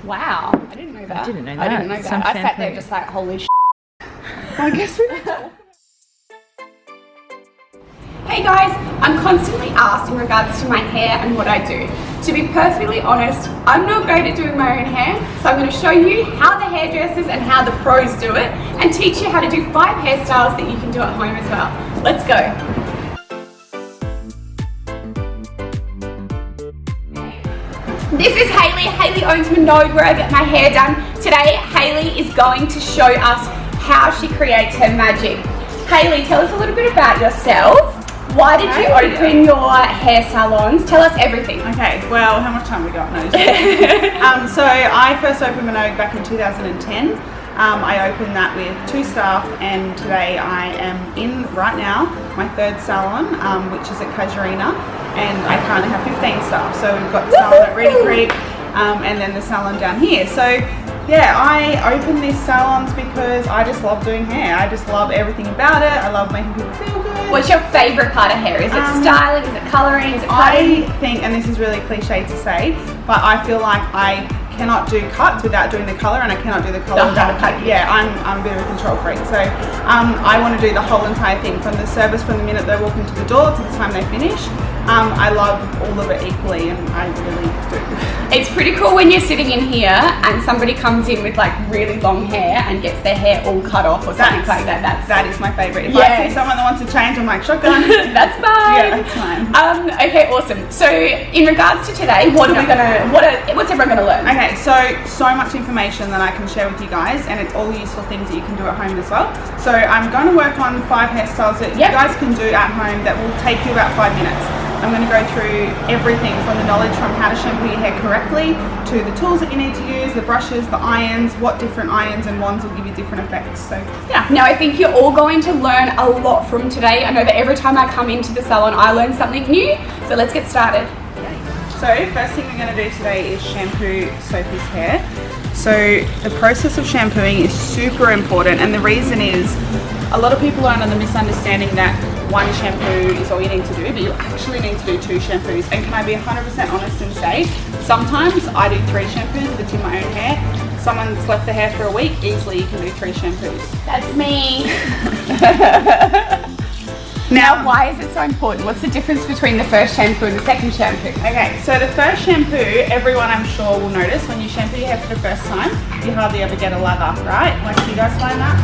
Wow, I didn't know that. I didn't know that. I didn't know that. I sat there just like, holy shit. I guess we Hey guys, I'm constantly asked in regards to my hair and what I do. To be perfectly honest, I'm not great at doing my own hair, so I'm going to show you how the hairdressers and how the pros do it, and teach you how to do 5 hairstyles that you can do at home as well. Let's go. This is Hayley. Hayley owns Minogue, where I get my hair done. Today, Hayley is going to show us how she creates her magic. Hayley, tell us a little bit about yourself. Why did you open your hair salons? Tell us everything. Okay, well, how much time we got? No, so I first opened Minogue back in 2010. I opened that with 2 staff, and today I am in, right now, my 3rd salon, which is at Casuarina, and I currently have 15 staff. So we've got the salon at Reedy Creek, and then the salon down here. So yeah, I opened these salons because I just love doing hair. I just love everything about it. I love making people feel good. What's your favourite part of hair? Is it styling? Is it colouring? Is it cutting? I think, and this is really cliche to say, but I feel like I cannot do cuts without doing the colour, and I cannot do the colour without a cut. Yeah, I'm a bit of a control freak. So I want to do the whole entire thing, from the service, from the minute they walk into the door to the time they finish. I love all of it equally, and I really do. It's pretty cool when you're sitting in here and somebody comes in with like really long hair and gets their hair all cut off or something like that. That is my favourite. If I see someone that wants to change, I'm like, shotgun. That's fine. Yeah, that's fine. Okay, awesome. So in regards to today, what are we gonna? What's everyone gonna learn? Okay, so much information that I can share with you guys, and it's all useful things that you can do at home as well. So I'm going to work on 5 hairstyles that you guys can do at home that will take you about 5 minutes. I'm going to go through everything from the knowledge from how to shampoo your hair correctly, to the tools that you need to use, the brushes, the irons, what different irons and wands will give you different effects. So yeah. Now I think you're all going to learn a lot from today. I know that every time I come into the salon I learn something new, so let's get started. So first thing we're going to do today is shampoo Sophie's hair. So the process of shampooing is super important, and the reason is a lot of people are under the misunderstanding that 1 shampoo is all you need to do, but you actually need to do 2 shampoos. And can I be 100% honest and say, sometimes I do 3 shampoos if it's in my own hair. Someone's left the hair for a week, easily you can do 3 shampoos. That's me. Now, why is it so important? What's the difference between the first shampoo and the second shampoo? Okay, so the first shampoo, everyone I'm sure will notice when you shampoo your hair for the first time, you hardly ever get a lather, right? Like, do you guys find that?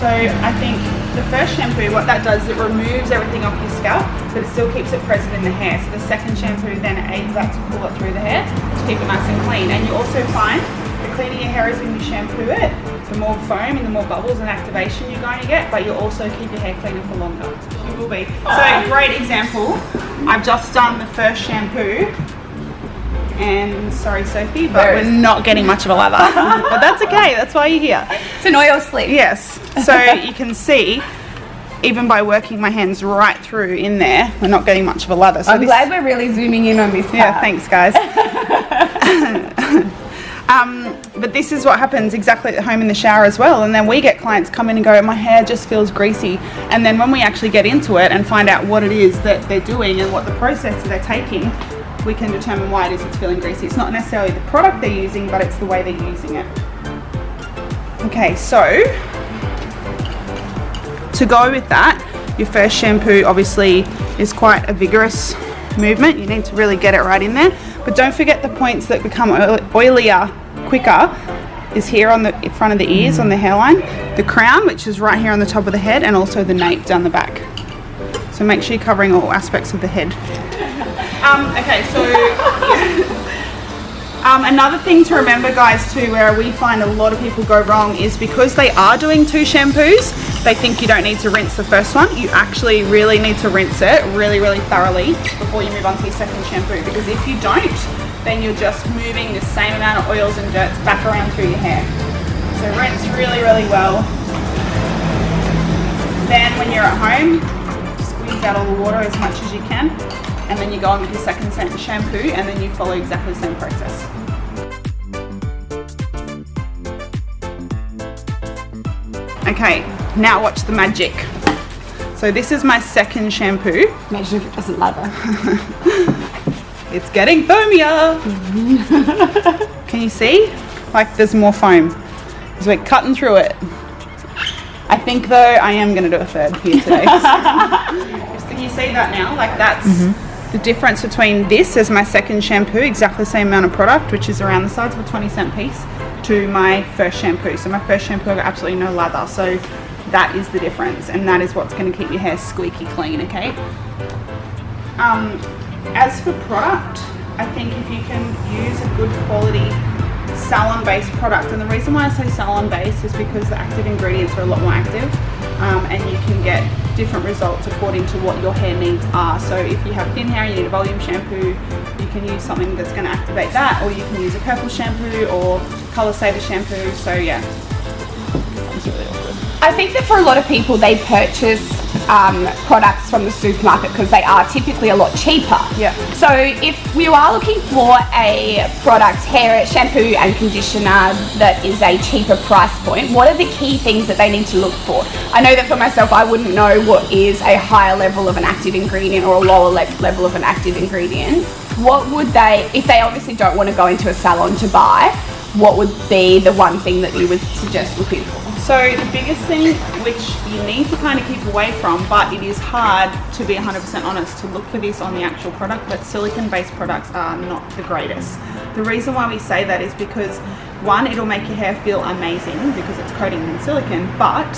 So I think the first shampoo, what that does, it removes everything off your scalp, but it still keeps it present in the hair. So the second shampoo then aids that to pull it through the hair to keep it nice and clean. And you also find the cleaner your hair is when you shampoo it, the more foam and the more bubbles and activation you're going to get, but you'll also keep your hair cleaner for longer. You will be. So great example, I've just done the first shampoo, and sorry Sophie, but we're not getting much of a lather. But that's okay, that's why you're here. It's an oil slick. Yes, so you can see, even by working my hands right through in there, we're not getting much of a lather. So I'm glad we're really zooming in on this part. Yeah, thanks guys. But this is what happens exactly at home in the shower as well, and then we get clients come in and go, my hair just feels greasy, and then when we actually get into it and find out what it is that they're doing and what the process that they're taking, we can determine why it is it's feeling greasy. It's not necessarily the product they're using, but it's the way they're using it. Okay, so to go with that, your first shampoo obviously is quite a vigorous movement. You need to really get it right in there, but don't forget the points that become oilier quicker is here on the front of the ears, on the hairline, the crown, which is right here on the top of the head, and also the nape down the back. So make sure you're covering all aspects of the head. Okay, so another thing to remember guys too, where we find a lot of people go wrong, is because they are doing 2 shampoos, they think you don't need to rinse the first one. You actually really need to rinse it really thoroughly before you move on to your second shampoo, because if you don't, then you're just moving the same amount of oils and dirts back around through your hair. So rinse really well. Then when you're at home, squeeze out all the water as much as you can, and then you go on with your second shampoo, and then you follow exactly the same process. Okay, now watch the magic. So this is my second shampoo. Imagine if it doesn't lather. It's getting foamier. Can you see? like there's more foam. Because we're cutting through it. I think though I am going to do a third here today. Can you see that now? Like that's the difference between this as my second shampoo, exactly the same amount of product, which is around the size of a 20-cent piece, to my first shampoo. So my first shampoo I got absolutely no lather. So that is the difference, and that is what's going to keep your hair squeaky clean, okay? As for product, I think if you can use a good quality salon-based product, and the reason why I say salon-based is because the active ingredients are a lot more active, and you can get different results according to what your hair needs are. So if you have thin hair and you need a volume shampoo, you can use something that's going to activate that, or you can use a purple shampoo or color saver shampoo. So yeah, it's really awkward. I think that for a lot of people, they purchase products from the supermarket because they are typically a lot cheaper. Yeah. So if you are looking for a product, hair shampoo and conditioner that is a cheaper price point, what are the key things that they need to look for? I know that for myself, I wouldn't know what is a higher level of an active ingredient or a lower level of an active ingredient. What would they, if they obviously don't want to go into a salon to buy, what would be the one thing that you would suggest looking for? So the biggest thing which you need to kind of keep away from, but it is hard to be 100% honest, to look for this on the actual product, but silicone-based products are not the greatest. The reason why we say that is because, one, it'll make your hair feel amazing because it's coated in silicone, but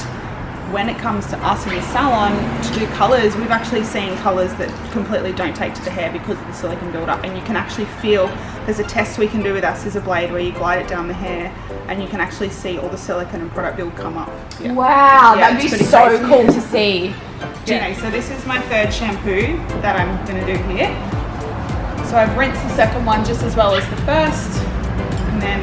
when it comes to us in the salon to do colours, we've actually seen colours that completely don't take to the hair because of the silicone build-up, and you can actually feel, there's a test we can do with our scissor blade where you glide it down the hair and you can actually see all the silicone and product build come up. Yeah. Wow, Yeah, that'd be so crazy. cool to see. Okay, so this is my third shampoo that I'm going to do here. So I've rinsed the second one just as well as the first, and then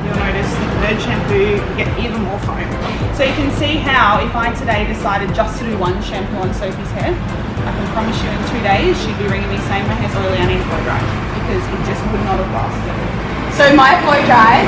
you'll notice the third shampoo, you get even more foam. So you can see how if I today decided just to do one shampoo on Sophie's hair, I can promise you in 2 days she'd be ringing me saying my hair's oily, I need to blow dry, because it just would not have lasted. So my blow dries,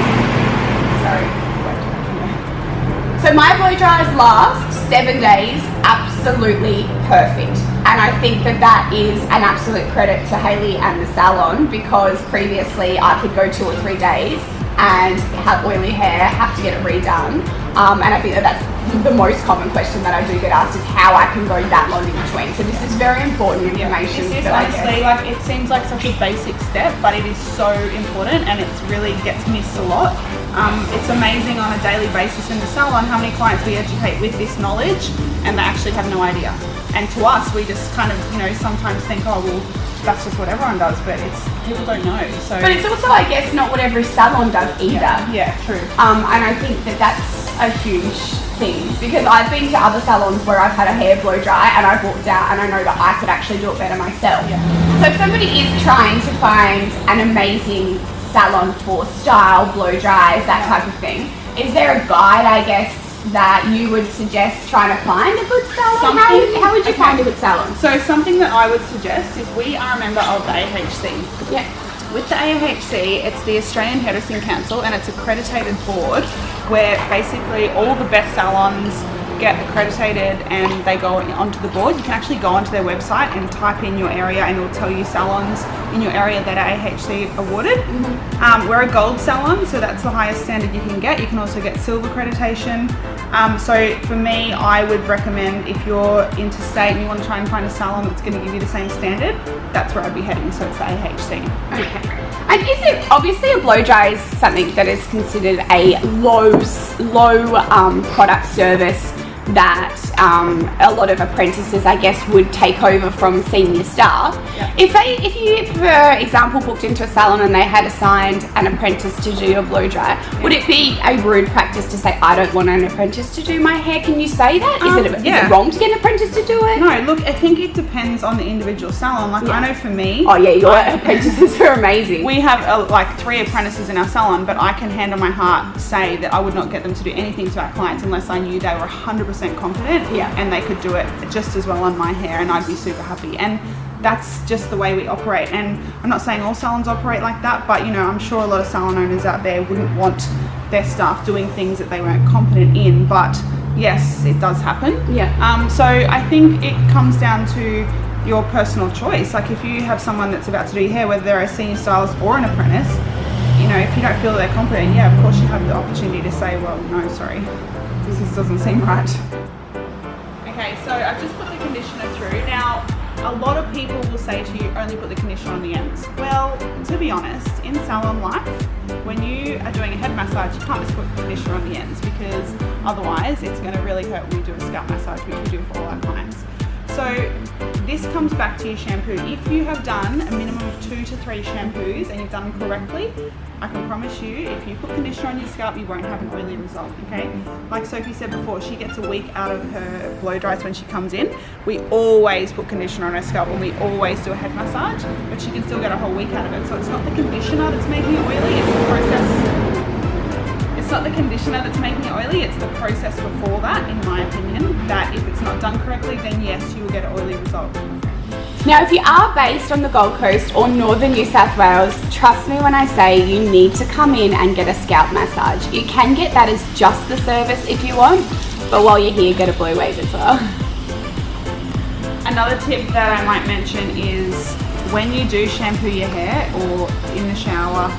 last 7 days, absolutely perfect. And I think that that is an absolute credit to Hayley and the salon, because previously I could go 2 or 3 days and have oily hair, have to get it redone. And I think that that's the most common question that I do get asked, is how I can go that long in between. So this is very important information. This is honestly, like, it seems like such a basic step, but it is so important, and it really gets missed a lot. It's amazing on a daily basis in the salon how many clients we educate with this knowledge and they actually have no idea. And to us, we just kind of, you know, sometimes think, oh well, that's just what everyone does, but it's, people don't know. So, but it's also, I guess, not what every salon does either. Yeah, true. And I think that that's a huge thing, because I've been to other salons where I've had a hair blow dry and I've walked out and I know that I could actually do it better myself. Yeah. So if somebody is trying to find an amazing salon for style, blow dries, that type of thing, is there a guide, I guess, that you would suggest trying to find a good salon? How would you find a good salon? So something that I would suggest is, we are a member of the AHC. Yeah. With the AHC, it's the Australian Hairdressing Council, and it's an accredited board where basically all the best salons get accredited and they go onto the board. You can actually go onto their website and type in your area and it will tell you salons in your area that are AHC awarded. We're a gold salon, so that's the highest standard you can get. You can also get silver accreditation. So for me, I would recommend, if you're interstate and you want to try and find a salon that's going to give you the same standard, that's where I'd be heading. So it's the AHC. Okay. And is it, obviously a blow dry is something that is considered a low product service that a lot of apprentices, I guess, would take over from senior staff. Yeah. If you, for example, booked into a salon and they had assigned an apprentice to do your blow dry, would it be a rude practice to say, I don't want an apprentice to do my hair? Can you say that? Is it wrong to get an apprentice to do it? No, look, I think it depends on the individual salon. Like, I know for me... Oh yeah, your apprentices are amazing. We have like 3 apprentices in our salon, but I can hand on my heart say that I would not get them to do anything to our clients unless I knew they were 100% confident and they could do it just as well on my hair, and I'd be super happy. And that's just the way we operate. And I'm not saying all salons operate like that, but you know, I'm sure a lot of salon owners out there wouldn't want their staff doing things that they weren't competent in, but yes, it does happen. So I think it comes down to your personal choice. Like, if you have someone that's about to do your hair, whether they're a senior stylist or an apprentice, you know, know, if you don't feel that they're competent, yeah, of course you have the opportunity to say, well, no, sorry, this doesn't seem right. Okay, so I've just put the conditioner through. Now, a lot of people will say to you, only put the conditioner on the ends. Well, to be honest, in salon life, when you are doing a head massage, you can't just put conditioner on the ends, because otherwise it's going to really hurt when you do a scalp massage, which we do for all our clients. So this comes back to your shampoo. If you have done a minimum of 2 to 3 shampoos and you've done them correctly, I can promise you, if you put conditioner on your scalp, you won't have an oily result, okay? Like Sophie said before, she gets a week out of her blow dries when she comes in. We always put conditioner on her scalp and we always do a head massage, but she can still get a whole week out of it. So it's not the conditioner that's making it oily, it's the process. It's not the conditioner that's making it oily, it's the process before that, in my opinion, that if it's not done correctly, then yes, you will get an oily result. Now, if you are based on the Gold Coast or northern New South Wales, trust me when I say you need to come in and get a scalp massage. You can get that as just the service if you want, but while you're here, get a blue wave as well. Another tip that I might mention is when you do shampoo your hair or in the shower,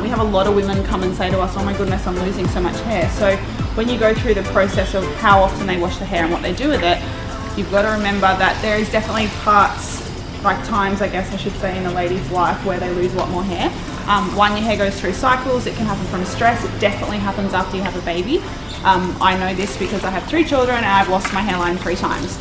we have a lot of women come and say to us, oh my goodness, I'm losing so much hair. So when you go through the process of how often they wash the hair and what they do with it, you've got to remember that there is definitely parts, like times I guess I should say, in a lady's life where they lose a lot more hair. One, your hair goes through cycles. It can happen from stress. It definitely happens after you have a baby. I know this because I have 3 children and I've lost my hairline 3 times.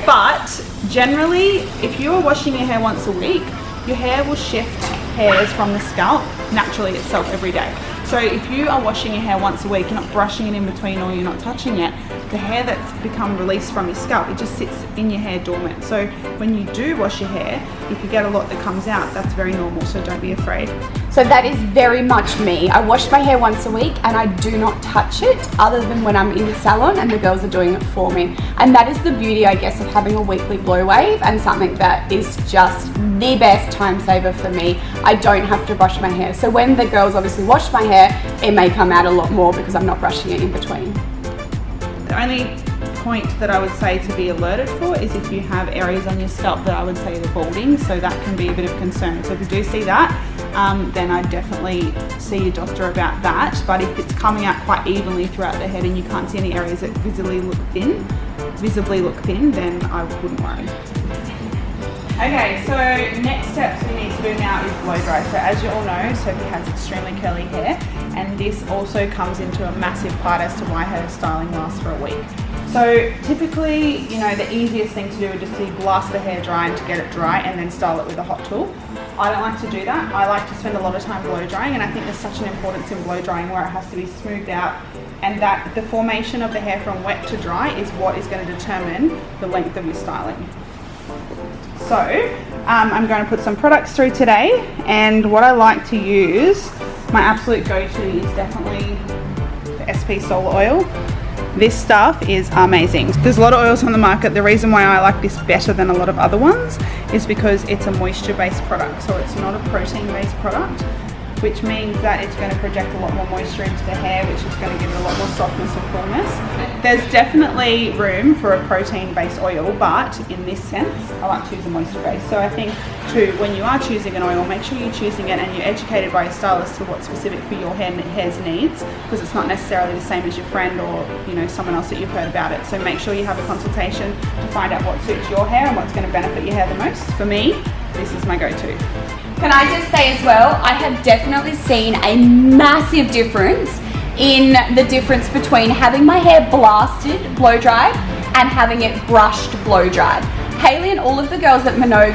But generally, if you are washing your hair once a week, your hair will shift hairs from the scalp naturally itself every day. So if you are washing your hair once a week, you're not brushing it in between or you're not touching it, the hair that's become released from your scalp, it just sits in your hair dormant. So when you do wash your hair, if you get a lot that comes out, that's very normal, so don't be afraid. So that is very much me. I wash my hair once a week and I do not touch it other than when I'm in the salon and the girls are doing it for me. And that is the beauty, I guess, of having a weekly blow wave, and something that is just the best time saver for me. I don't have to brush my hair. So when the girls obviously wash my hair, it may come out a lot more because I'm not brushing it in between. The only point that I would say to be alerted for is if you have areas on your scalp that I would say are balding, so that can be a bit of concern. So if you do see that, then I'd definitely see your doctor about that. But if it's coming out quite evenly throughout the head and you can't see any areas that visibly look thin, then I wouldn't worry. Okay, so next steps we need to do now is blow dry. So as you all know, Sophie has extremely curly hair, and this also comes into a massive part as to why her styling lasts for a week. So typically, you know, the easiest thing to do would just be blast the hair dry and to get it dry and then style it with a hot tool. I don't like to do that. I like to spend a lot of time blow drying, and I think there's such an importance in blow drying where it has to be smoothed out, and that the formation of the hair from wet to dry is what is going to determine the length of your styling. So I'm going to put some products through today, and what I like to use, my absolute go-to is definitely the SP Solar Oil. This stuff is amazing. There's a lot of oils on the market. The reason why I like this better than a lot of other ones is because it's a moisture-based product, so it's not a protein-based product, which means that it's going to project a lot more moisture into the hair, which is going to give it a lot more softness and fullness. There's definitely room for a protein-based oil, but in this sense, I like to use a moisture-based. So I think too, when you are choosing an oil, make sure you're choosing it and you're educated by your stylist to what's specific for your hair's needs, because it's not necessarily the same as your friend or, you know, someone else that you've heard about it. So make sure you have a consultation to find out what suits your hair and what's going to benefit your hair the most. For me, this is my go-to. Can I just say as well, I have definitely seen a massive difference in the difference between having my hair blasted, blow dried, and having it brushed, blow dried. Haley and all of the girls at Minogue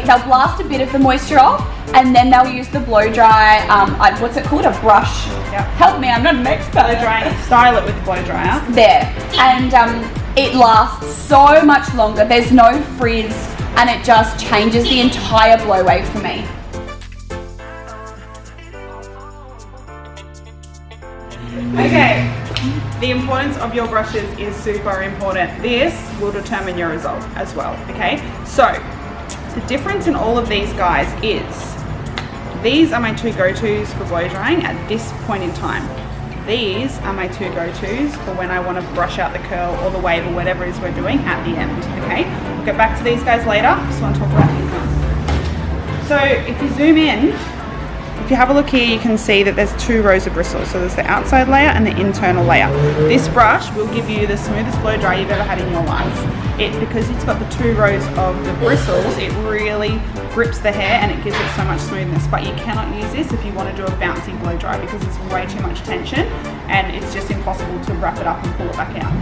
they'll blast a bit of the moisture off, and then they'll use the blow dry, what's it called, a brush? Yep. Help me, I'm not an expert. Blow drying, style it with the blow dryer. There, and it lasts so much longer, there's no frizz, and it just changes the entire blow wave for me. Okay, the importance of your brushes is super important. This will determine your result as well, okay? So, the difference in all of these guys is, these are my 2 go-tos for blow drying at this point in time. These are my 2 go-tos for when I want to brush out the curl or the wave or whatever it is we're doing at the end, okay? We'll get back to these guys later, just want to talk about these ones. So, if you zoom in, if if you have a look here, you can see that there's 2 rows of bristles. So there's the outside layer and the internal layer. This brush will give you the smoothest blow dry you've ever had in your life. Because it's got the 2 rows of the bristles, it really grips the hair and it gives it so much smoothness. But you cannot use this if you want to do a bouncy blow dry because it's way too much tension and it's just impossible to wrap it up and pull it back out.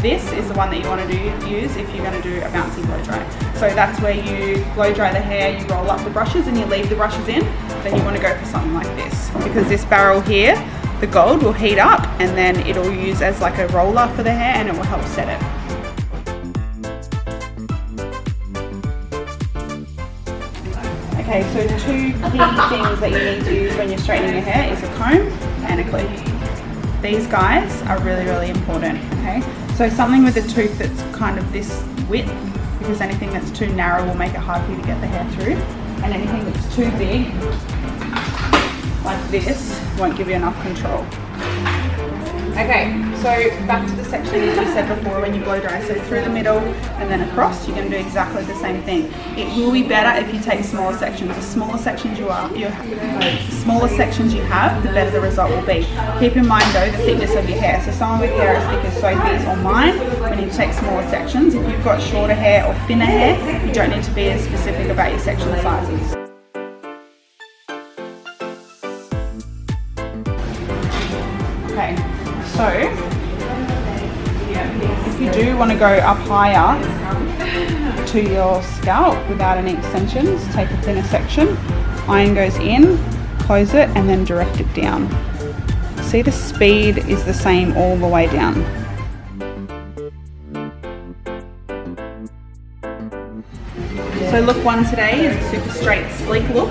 This is the one that you want to use if you're going to do a bouncy blow dry. So that's where you blow dry the hair, you roll up the brushes and you leave the brushes in. Then you want to go for something like this, because this barrel here, the gold, will heat up and then it'll use as like a roller for the hair and it will help set it. Okay, so 2 key things that you need to use when you're straightening your hair is a comb and a clip. These guys are really, really important, okay? So something with a tooth that's kind of this width, because anything that's too narrow will make it hard for you to get the hair through, and anything that's too big, like this, won't give you enough control. Okay, so back to the section as we said before when you blow dry. So through the middle and then across, you're going to do exactly the same thing. It will be better if you take smaller sections. The smaller sections you have, the better the result will be. Keep in mind though the thickness of your hair. So someone with hair as thick as Sophie's or mine, we need to take smaller sections. If you've got shorter hair or thinner hair, you don't need to be as specific about your section sizes. Okay. So, if you do want to go up higher to your scalp without any extensions, take a thinner section, iron goes in, close it, and then direct it down. See, the speed is the same all the way down. So look 1 today is a super straight, sleek look.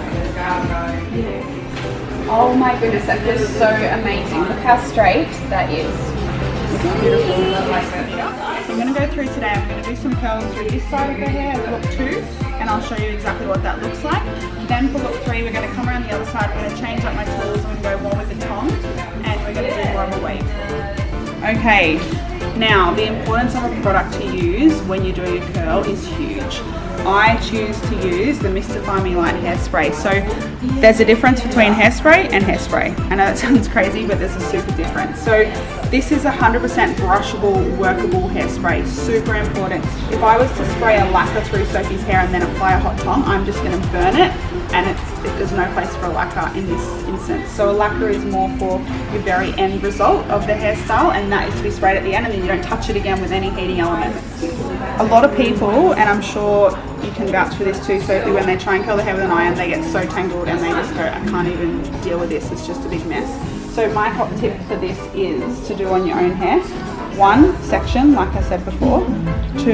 Oh my goodness, that feels so amazing. Look how straight that is. So I'm going to go through today, I'm going to do some curls through this side of the hair as look 2, and I'll show you exactly what that looks like. Then for look 3, we're going to come around the other side, we're going to change up my tools, I'm going to go more with the tongs, and we're going to do more of a wave. Okay, now the importance of a product to use when you're doing a curl is huge. I choose to use the Mystify Me Light hairspray. So there's a difference between hairspray and hairspray. I know that sounds crazy, but there's a super difference. So this is 100% brushable, workable hairspray. Super important. If I was to spray a lacquer through Sophie's hair and then apply a hot tong, I'm just going to burn it, and there's no place for a lacquer in this instance. So a lacquer is more for your very end result of the hairstyle, and that is to be sprayed at the end, and then you don't touch it again with any heating element. A lot of people, and I'm sure you can vouch for this too, Sophie, when they try and curl their hair with an iron, they get so tangled and they just go, I can't even deal with this, it's just a big mess. So my hot tip for this is to do on your own hair. 1 section, like I said before. 2,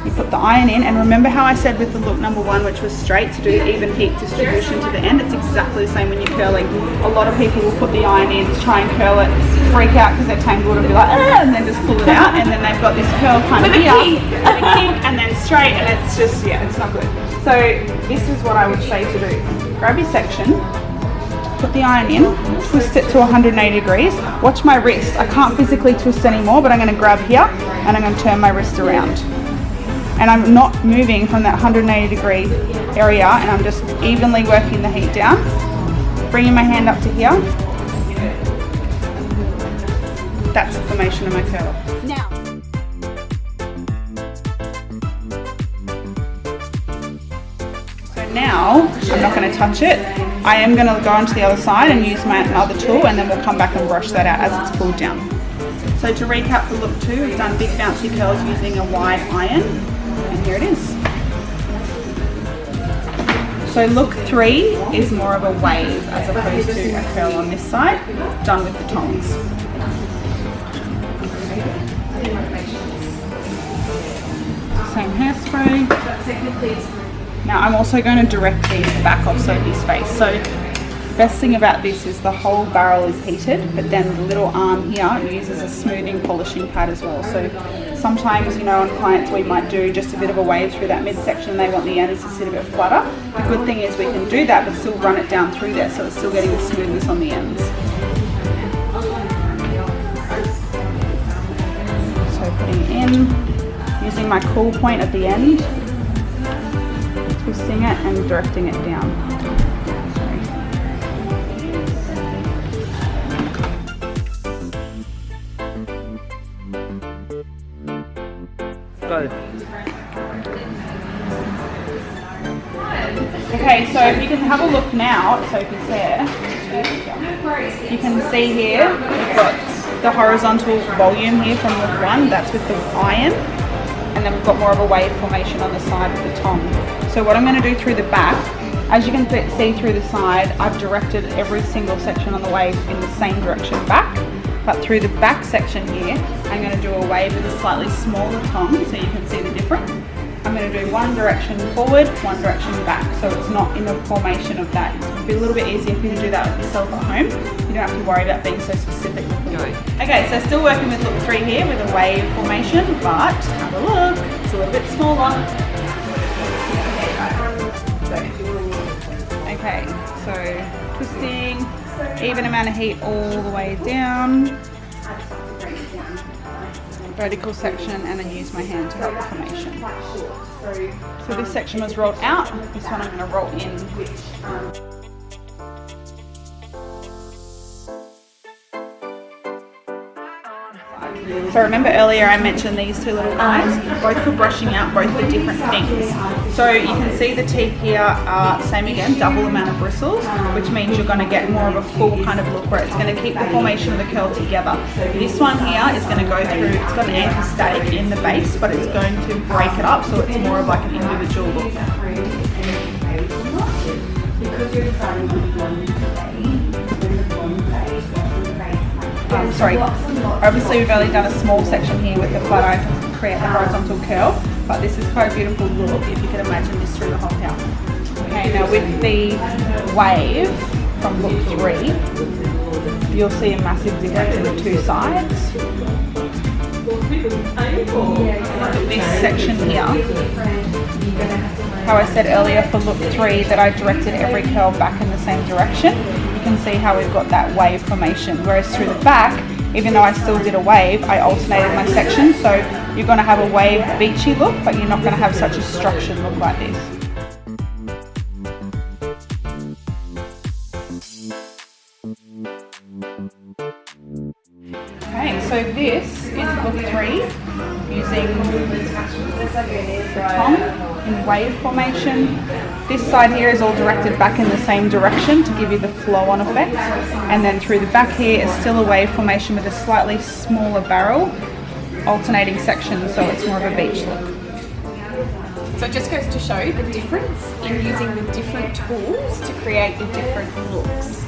you put the iron in, and remember how I said with the look number 1, which was straight, to do even heat distribution to the end. It's exactly the same when you're curling. A lot of people will put the iron in to try and curl it, freak out because they're tangled and be like, ah, and then just pull it out, and then they've got this curl kind of here, and a kink, and then straight, and it's just, yeah, it's not good. So this is what I would say to do. Grab your section, put the iron in, twist it to 180 degrees. Watch my wrist. I can't physically twist anymore, but I'm going to grab here and I'm going to turn my wrist around. And I'm not moving from that 180 degree area, and I'm just evenly working the heat down. Bringing my hand up to here. That's the formation of my curl. Now, now, I'm not going to touch it. I am going to go onto the other side and use my other tool, and then we'll come back and brush that out as it's cooled down. So to recap for look 2, we've done big bouncy curls using a wide iron, and here it is. So look 3 is more of a wave as opposed to a curl on this side, done with the tongs. Same hairspray. Now I'm also going to direct these back off Sophie's face. So best thing about this is the whole barrel is heated, but then the little arm here uses a smoothing polishing pad as well. So sometimes, you know, on clients we might do just a bit of a wave through that midsection and they want the ends to sit a bit flatter. The good thing is we can do that but still run it down through there, so it's still getting the smoothness on the ends. So putting it in, using my cool point at the end, twisting it and directing it down. go. Okay, so if you can have a look now at Sophie's hair, you can see here we've got the horizontal volume here from look 1, that's with the iron, and then we've got more of a wave formation on the side with the tong. So what I'm going to do through the back, as you can see through the side, I've directed every single section on the wave in the same direction back, but through the back section here, I'm going to do a wave with a slightly smaller tong so you can see the difference. I'm going to do one direction forward, one direction back, so it's not in the formation of that. It'll be a little bit easier for you to do that with yourself at home. You don't have to worry about being so specific. Okay, so still working with look 3 here with a wave formation, but have a look, it's a little bit smaller. Okay, so twisting, even amount of heat all the way down. Vertical section, and then use my hand to help the formation. So this section was rolled out, this one I'm going to roll in. So remember earlier I mentioned these two little guys, both for brushing out both for different things. So you can see the teeth here are same again, double amount of bristles, which means you're going to get more of a full kind of look where it's going to keep the formation of the curl together. This one here is going to go through, it's got an anti-static in the base, but it's going to break it up so it's more of like an individual look. Sorry, obviously we've only done a small section here with the flat iron to create the horizontal curl, but this is quite a beautiful look if you can imagine this through the whole hair. Okay, now with the wave from look 3, you'll see a massive difference in the two sides. This section here, how I said earlier for look 3 that I directed every curl back in the same direction. You can see how we've got that wave formation, whereas through the back, even though I still did a wave, I alternated my sections, so you're going to have a wave beachy look, but you're not going to have such a structured look like this. Okay, so this is look 3 using the tong in wave formation. This side here is all directed back in the same direction to give you the flow-on effect, and then through the back here is still a wave formation with a slightly smaller barrel, alternating sections, so it's more of a beach look. So it just goes to show the difference in using the different tools to create the different looks.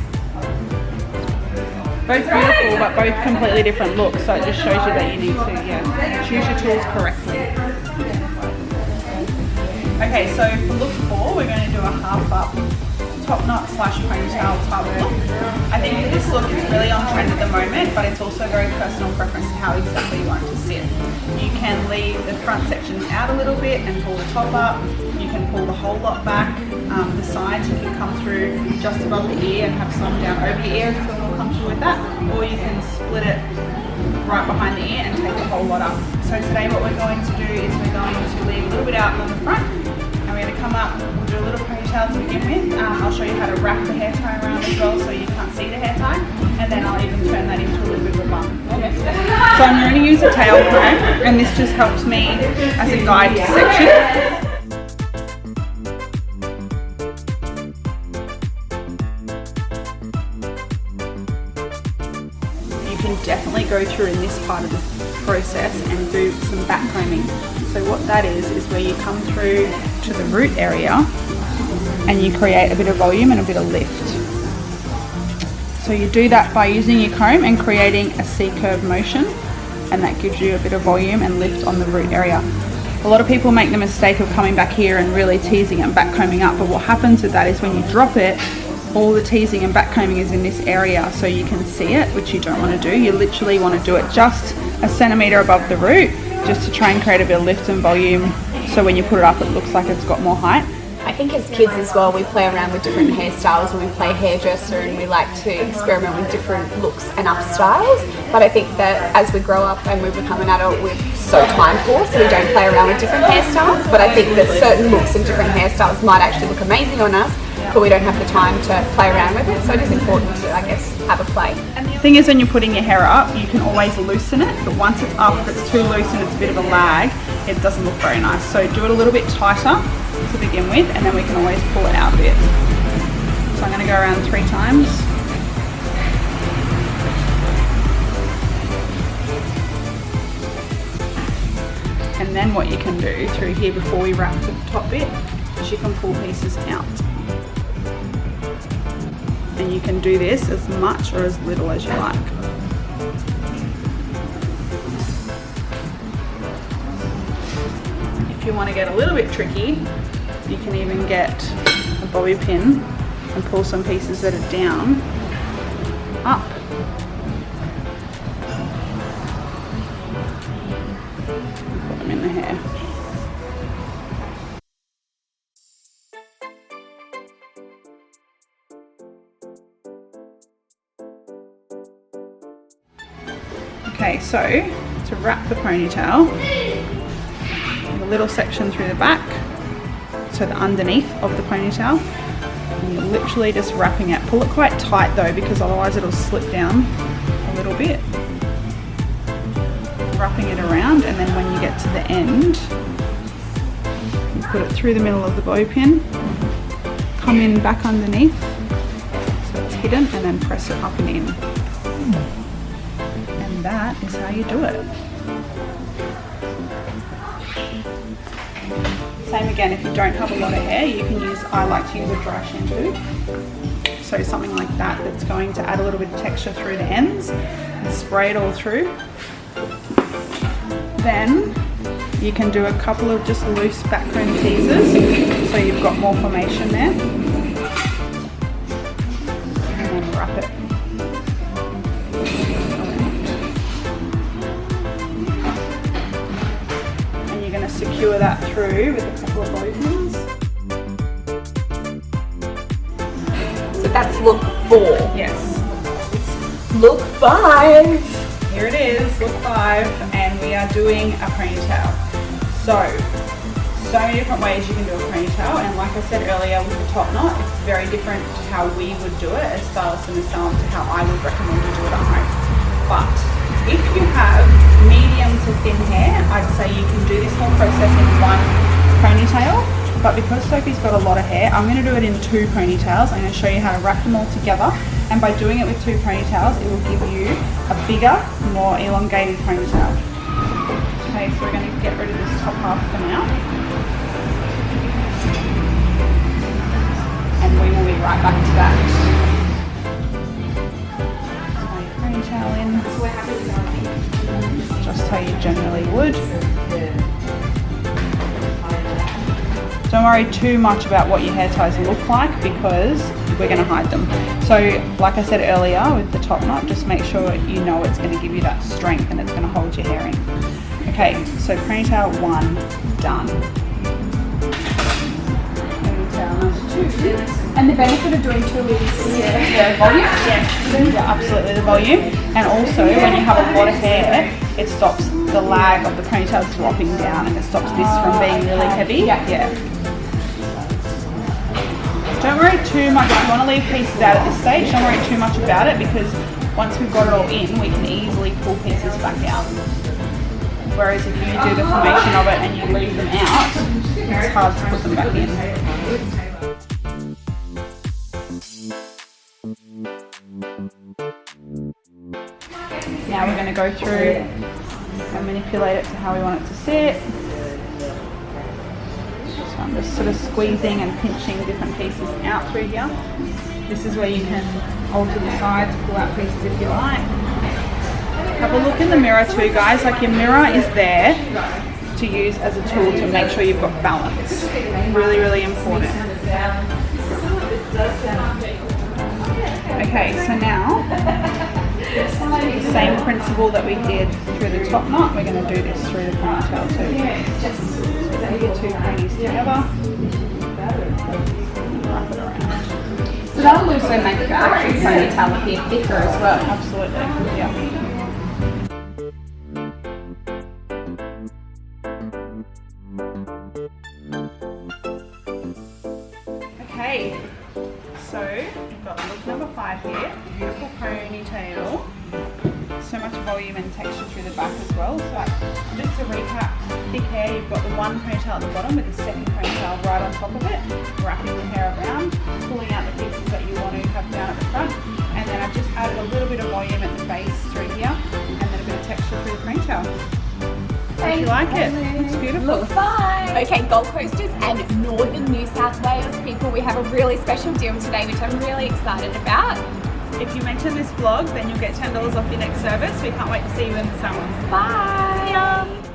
Both beautiful, but both completely different looks, so it just shows you that you need to choose your tools correctly. Okay, so for look 4, we're going to do a half up top knot / ponytail type look. I think this look is really on trend at the moment, but it's also very personal preference to how exactly you want it to sit. You can leave the front sections out a little bit and pull the top up. You can pull the whole lot back. The sides you can come through just above the ear and have some down over the ear if you feel more comfortable with that, or you can split it right behind the ear and take the whole lot up. So today what we're going to do is we're going to leave a little bit out on the front, and we're going to come up, we'll do a little ponytail to begin with. I'll show you how to wrap the hair tie around as well so you can't see the hair tie, and then I'll even turn that into a little bit of a bun. So I'm going to use a tail comb, and this just helps me as a guide to section. Definitely go through in this part of the process and do some back combing. So what that is where you come through to the root area and you create a bit of volume and a bit of lift. So you do that by using your comb and creating a C-curve motion, and that gives you a bit of volume and lift on the root area. A lot of people make the mistake of coming back here and really teasing and back combing up, but what happens with that is when you drop it, all the teasing and back combing is in this area, so you can see it, which you don't want to do. You literally want to do it just a centimetre above the root, just to try and create a bit of lift and volume, so when you put it up it looks like it's got more height. I think as kids as well, we play around with different hairstyles and we play hairdresser and we like to experiment with different looks and up styles. But I think that as we grow up and we become an adult, we're so time poor, so we don't play around with different hairstyles. But I think that certain looks and different hairstyles might actually look amazing on us, but we don't have the time to play around with it. So it is important to, I guess, have a play. And the thing is, when you're putting your hair up, you can always loosen it, but once it's up, if it's too loose and it's a bit of a lag, it doesn't look very nice. So do it a little bit tighter to begin with, and then we can always pull it out a bit. So I'm going to go around 3 times. And then what you can do through here before we wrap the top bit is you can pull pieces out. And you can do this as much or as little as you like. If you want to get a little bit tricky, you can even get a bobby pin and pull some pieces that are down up. And put them in the hair. Okay, so to wrap the ponytail, a little section through the back, so the underneath of the ponytail, and you're literally just wrapping it. Pull it quite tight though, because otherwise it'll slip down a little bit. Wrapping it around, and then when you get to the end, you put it through the middle of the bow pin, come in back underneath, so it's hidden, and then press it up and in. And that is how you do it. Same again, if you don't have a lot of hair, you can use, I like to use a dry shampoo. So something like that, that's going to add a little bit of texture through the ends and spray it all through. Then you can do a couple of just loose backcomb teasers, so you've got more formation there. And then wrap it. Secure that through with a couple of bow pins. So that's look 4. Yes. Look 5. Here it is, look 5, and we are doing a ponytail. So many different ways you can do a ponytail, and like I said earlier with the top knot, it's very different to how we would do it as stylists in the salon to how I would recommend you do it at home. But if you have medium to thin hair, I'd say you can do this whole process in one ponytail. But because Sophie's got a lot of hair, I'm going to do it in 2 ponytails. I'm going to show you how to wrap them all together. And by doing it with 2 ponytails, it will give you a bigger, more elongated ponytail. Okay, so we're going to get rid of this top half for now. And we will be right back to that. Ponytail in, just how you generally would. Don't worry too much about what your hair ties look like, because we're going to hide them. So like I said earlier with the top knot, just make sure you know it's going to give you that strength and it's going to hold your hair in. Okay, so ponytail 1 done. Ponytail number 2. And the benefit of doing 2 is the volume? Yeah, absolutely, the volume. And also, when you have a lot of hair, it stops the lag of the ponytail dropping down, and it stops this from being really heavy. Yeah. Don't worry too much. If you want to leave pieces out at this stage, don't worry too much about it, because once we've got it all in, we can easily pull pieces back out. Whereas if you do the formation of it and you leave them out, it's hard to put them back in. Now we're going to go through and manipulate it to how we want it to sit. So I'm just sort of squeezing and pinching different pieces out through here. This is where you can alter the sides, pull out pieces if you like. Have a look in the mirror too, guys. Like, your mirror is there to use as a tool to make sure you've got balance. Really, really important. Okay, so now, the same principle that we did through the top knot, we're going to do this through the ponytail too. Put your 2 ponies together. Wrap it around. So that'll also make the actual ponytail appear thicker as well. Absolutely, yeah. Okay, so we've got look number 5 here, beautiful ponytail. so much volume and texture through the back as well. So like, just to recap, thick hair, you've got the one ponytail at the bottom with the second ponytail right on top of it, wrapping the hair around, pulling out the pieces that you want to have down at the front, and then I've just added a little bit of volume at the base through here, and then a bit of texture through the ponytail. Hope you like it. It's beautiful. Bye. Okay, Gold Coasters and Northern New South Wales people, we have a really special deal today, which I'm really excited about. If you mention this vlog, then you'll get $10 off your next service. We can't wait to see you in the salon. Bye. See ya.